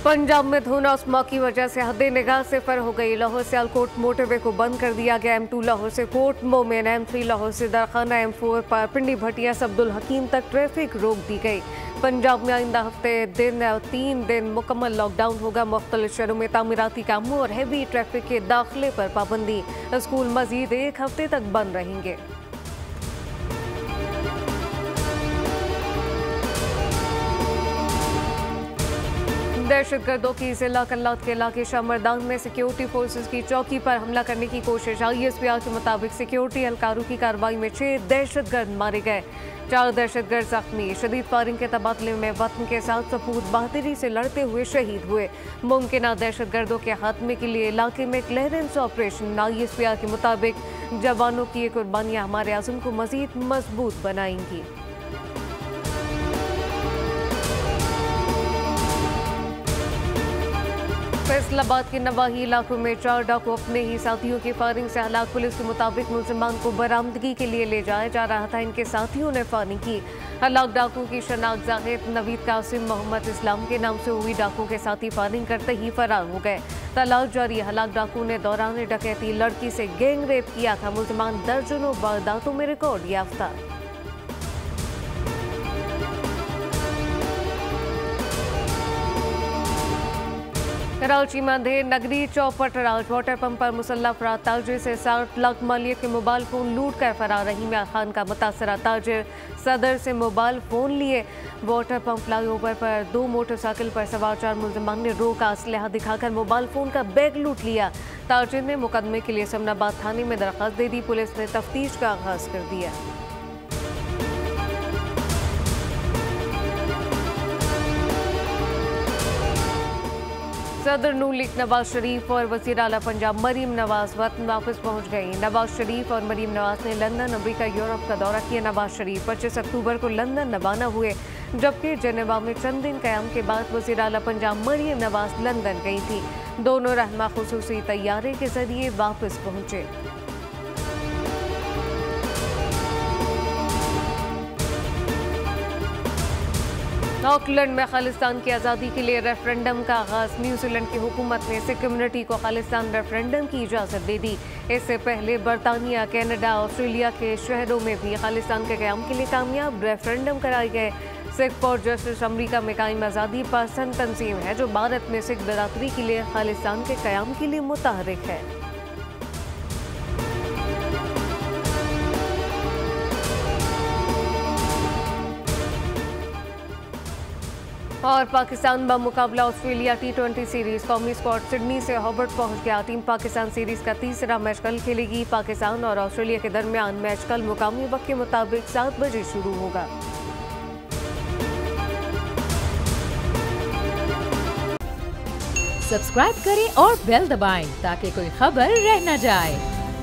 पंजाब में धुंध और स्मॉग की वजह से हद निगाह से फर हो गई। लाहौर से अलकोट मोटरवे को बंद कर दिया गया। M2 लाहौर से कोट मोमिन, M3 लाहौर से दरखाना, M4 पर पिंडी भटिया से अब्दुल हकीम तक ट्रैफिक रोक दी गई। पंजाब में आइंदा हफ्ते 3 दिन मुकम्मल लॉकडाउन होगा। मुख्तलिफ शहरों में तामीराती कामों और हैवी ट्रैफिक के दाखिले पर पाबंदी। स्कूल मजीद 1 हफ्ते तक बंद रहेंगे। दहशतगर्दों की जिला कल्लात के इलाके शामरदान में सिक्योरिटी फोर्सेस की चौकी पर हमला करने की कोशिश। ISPR के मुताबिक सिक्योरिटी एहलकारों की कार्रवाई में 6 दहशतगर्द मारे गए, 4 दहशतगर्द जख्मी। शदीद फायरिंग के तबादले में वतन के साथ सपूत बहादुरी से लड़ते हुए शहीद हुए। मुमकिन दहशतगर्दों के खात्मे के लिए इलाके में क्लियरेंस ऑपरेशन। ISPR के मुताबिक जवानों की ये कुर्बानियाँ हमारे आज़म को मजीद मजबूत बनाएंगी। फैसलाबाद के नवाही इलाकों में 4 डाकू अपने ही साथियों की फायरिंग से हलाक। पुलिस के मुताबिक मुलजिमान को बरामदगी के लिए ले जाया जा रहा था। इनके साथियों ने फायरिंग की। हलाक डाकू की शनाख्त जाहिद नवीद कासिम मोहम्मद इस्लाम के नाम से हुई। डाकू के साथी फायरिंग करते ही फरार हो गए। तलाश जारी। हलाक डाकू ने दौरान डकैती लड़की से गैंग रेप किया था। मुलजिमान दर्जनों वारदातों में रिकॉर्ड याफ्ता। कराची में अंधेर नगरी चौपट राज वाटर पंप पर मुसल्लह अफराद ताजिर से 60 लाख मालियत के मोबाइल फोन लूट कर फरार। रहीम खान का मुतासरा ताजिर सदर से मोबाइल फोन लिए। वाटर पंप फ्लाईओवर पर 2 मोटरसाइकिल पर सवार 4 मुलजिमान ने रोका, असलहा दिखाकर मोबाइल फोन का बैग लूट लिया। ताजिर ने मुकदमे के लिए समनाबाद थाने में दरख्वास्त दे दी। पुलिस ने तफ्तीश का आगाज कर दिया। सदर नून लीग नवाज शरीफ और वज़ीर आला पंजाब मरीम नवाज वतन वापस पहुंच गई। नवाज शरीफ और मरीम नवाज ने लंदन, अमेरिका, यूरोप का दौरा किया। नवाज शरीफ 25 अक्टूबर को लंदन रवाना हुए, जबकि जेनेवा में चंद दिन क़याम के बाद वज़ीर आला पंजाब मरीम नवाज लंदन गई थी। दोनों रहनुमा खुसूसी तैयारे के जरिए वापस पहुंचे। ऑकलैंड में खालिस्तान की आज़ादी के लिए रेफरेंडम का आगाज। न्यूजीलैंड की हुकूमत ने सिख कम्युनिटी को खालिस्तान रेफरेंडम की इजाज़त दे दी। इससे पहले बरतानिया, कनाडा, ऑस्ट्रेलिया के शहरों में भी खालिस्तान के क़याम के लिए कामयाब रेफरेंडम कराए गए। सिख फॉर जस्टिस अमरीका में कायम आज़ादी पसंद तंजीम है, जो भारत में सिख बरादरी के लिए खालिस्तान के क़याम के लिए मुतहरिक है। और पाकिस्तान बमुकाबला ऑस्ट्रेलिया T20 सीरीज। कौमी स्क्वाड सिडनी से हॉबर्ट पहुंच गया। टीम पाकिस्तान सीरीज का तीसरा मैच कल खेलेगी। पाकिस्तान और ऑस्ट्रेलिया के दरमियान मैच कल मुकामी वक्त के मुताबिक 7 बजे शुरू होगा। सब्सक्राइब करें और बेल दबाएं ताकि कोई खबर रह न जाए।